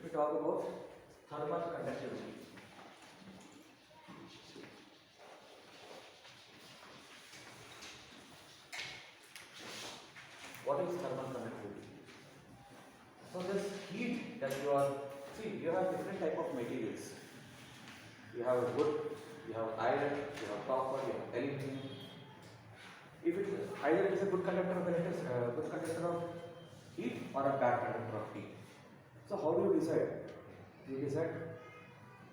we talk about thermal conductivity. What is thermal conductivity? So this heat that you are, see, you have different type of materials. You have wood, you have iron, you have copper, you have aluminum. If it is either it is a good conductor, then it is a good conductor of heat or a bad conductor of heat. So how do you decide? You decide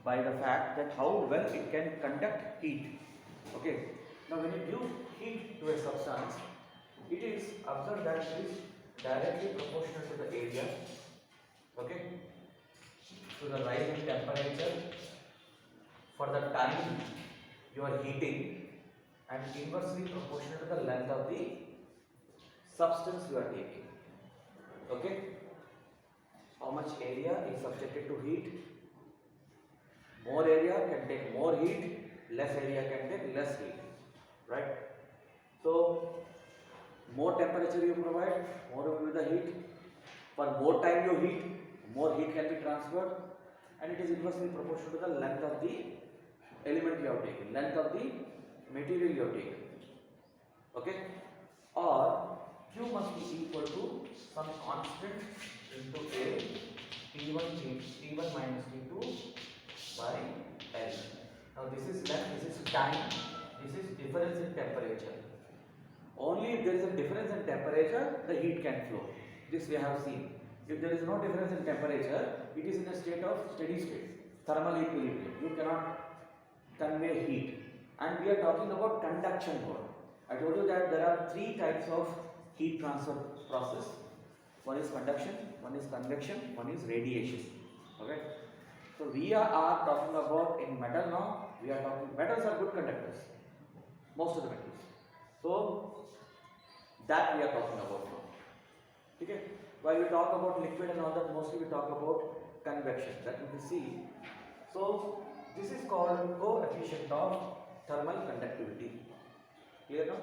by the fact that how well it can conduct heat. Okay. Now when you give heat to a substance, it is observed that it is directly proportional to the area. Okay. To the rise in temperature for the time you are heating, and inversely proportional to the length of the substance you are taking. Okay. How much area is subjected to heat? More area can take more heat, less area can take less heat, right? So more temperature you provide, more will be the heat. For more time you heat, more heat can be transferred, and it is inversely proportional to the length of the element you have taken, length of the material you have taken. Okay? Or Q must be equal to some constant into A T1 minus T2 by L. Now this is length, this is time, this is difference in temperature. Only if there is a difference in temperature, the heat can flow. This we have seen. If there is no difference in temperature, it is in a state of steady state, thermal equilibrium. You cannot convey heat. And we are talking about conduction mode. I told you that there are three types of heat transfer process. One is conduction, one is convection, one is radiation. Okay. So we are talking about in metal now. We are talking metals are good conductors. Most of the metals. So that we are talking about now. Okay. While we talk about liquid and all that, mostly we talk about convection. That you will see. So this is called coefficient of thermal conductivity. Clear now?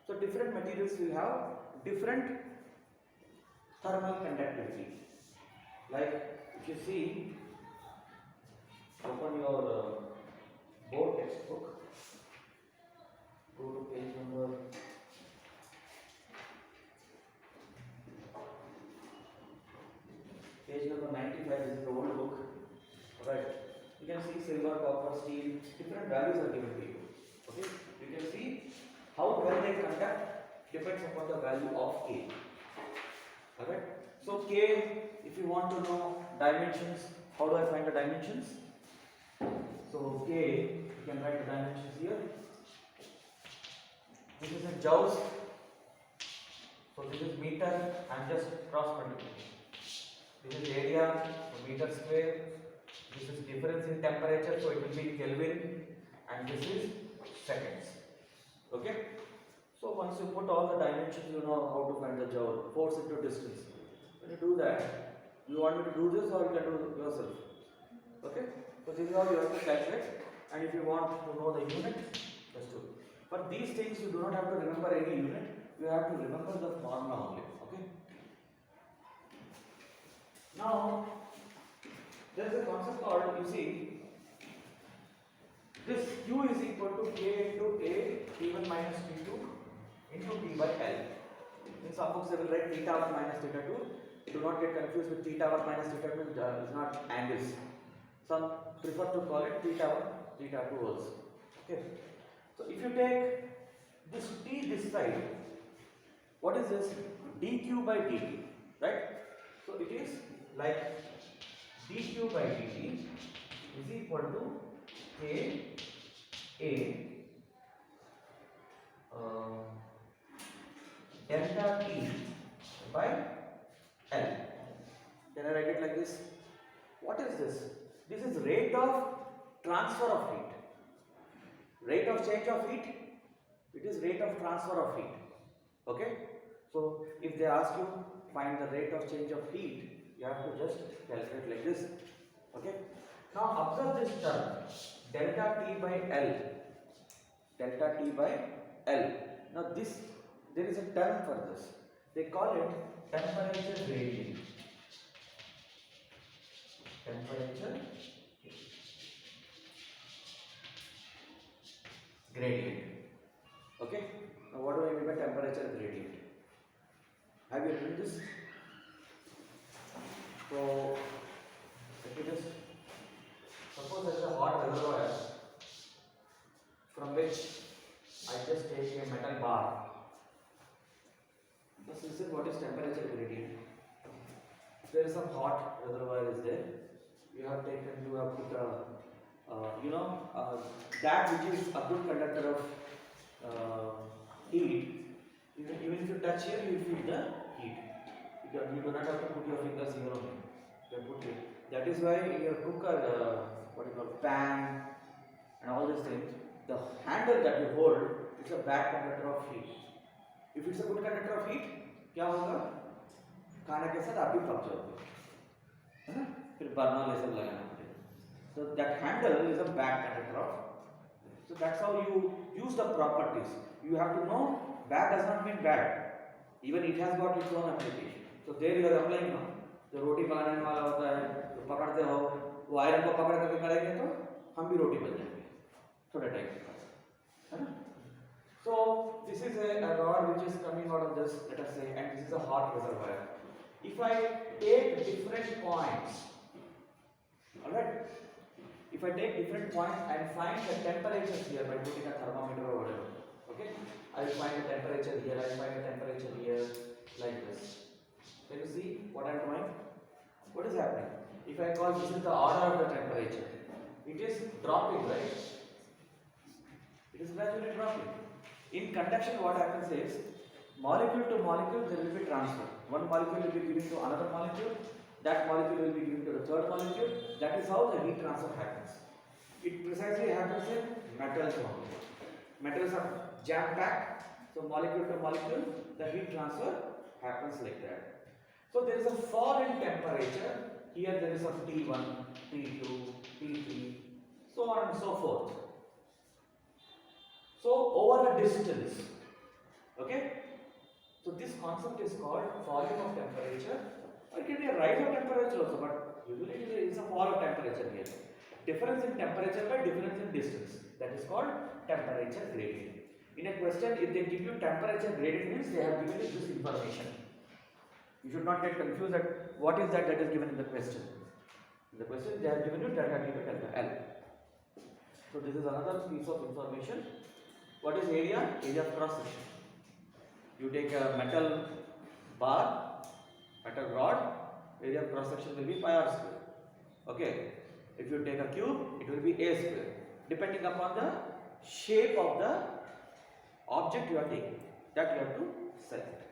So different materials will have different thermal conductivity. Like if you see, open your board textbook, go to page number 95. This is the old book. Right. You can see silver, copper, steel, different values are given to you. Okay. You can see how well they conduct depends upon the value of K. Alright. So K, if you want to know dimensions, how do I find the dimensions? So K, you can write the dimensions here. This is in joules. So this is meter. I'm just cross multiplying. This is area, so meter square. This is difference in temperature, so it will be Kelvin, and this is seconds. Okay. So once you put all the dimensions, you know how to find the joule, force into distance. When you do that, you want me to do this or you can do yourself. Okay. So this is how you have to calculate, and if you want to know the unit, just do it. For these things, you do not have to remember any unit. You have to remember the formula only. Okay. Now, there is a concept called, you see, this Q is equal to K into A T1 minus T2 into T by L. In some books they will write theta 1 minus theta 2. Do not get confused with theta 1 minus theta 2 is not angles. Some prefer to call it theta 1, theta 2 also. Okay. So if you take this T this side, what is this? dq by dt, right? So it is like dq by dt is equal to K A delta T by L. Can I write it like this? What is this? This is rate of transfer of heat. Rate of change of heat, it is rate of transfer of heat. Okay. So if they ask you find the rate of change of heat, you have to just calculate like this. Okay. Now observe this term delta T by L. Delta T by L. Now this, there is a term for this. They call it temperature gradient. temperature gradient. Have you written this? So let me just suppose there is a hot reservoir from which I just take a metal bar. Just listen what is temperature gradient. There is some hot reservoir is there. You have put that which is a good conductor of heat. Even if you touch here, you will feel the heat. You do not have to put your fingers here only. You can put it. That is why in your cooker, pan and all these things, the handle that you hold is a bad conductor of heat. If it's a good conductor of heat, क्या होगा? खाना के साथ आप भी पक जाओगे, है ना? फिर बर्नर ये सब लगाना पड़ेगा. So that handle is a bad conductor of. So that's how you use the properties. You have to know bad does not mean bad. Even it has got its own application. So there you are applying now. जो रोटी बनाने वाला होता है, तो पकड़ते हो, वो iron को पकड़ करके करेंगे तो हम भी रोटी बन जाएंगे. थोड़ा टाइम के बाद, है ना? So this is a rod which is coming out of this, let us say, and this is a hot reservoir. If I take different points, alright, if I take different points and find the temperature here by putting a thermometer or whatever, okay, I will find the temperature here, I will find the temperature here, like this. Can you see what I am doing? What is happening? If I call this is the order of the temperature, it is dropping, right? It is gradually dropping. In conduction, what happens is, molecule to molecule there will be transfer. One molecule will be given to another molecule, that molecule will be given to the third molecule. That is how the heat transfer happens. It precisely happens in metals only. Metals are jam-packed, so molecule to molecule, the heat transfer happens like that. So there is a fall in temperature. Here there is a T1, T2, T3, so on and so forth. So over a distance, okay. So this concept is called falling of temperature, or it can be a rise of temperature also, but usually it is a fall of temperature here. Difference in temperature by difference in distance, that is called temperature gradient. In a question, if they give you temperature gradient, means they have given you this information. You should not get confused that what is that is given in the question. In the question, they have given you delta T by delta L. So this is another piece of information. What is area? Area of cross section. You take a metal bar, metal rod, area of cross section will be pi r square. Okay. If you take a cube, it will be a square, depending upon the shape of the object you are taking. That you have to select.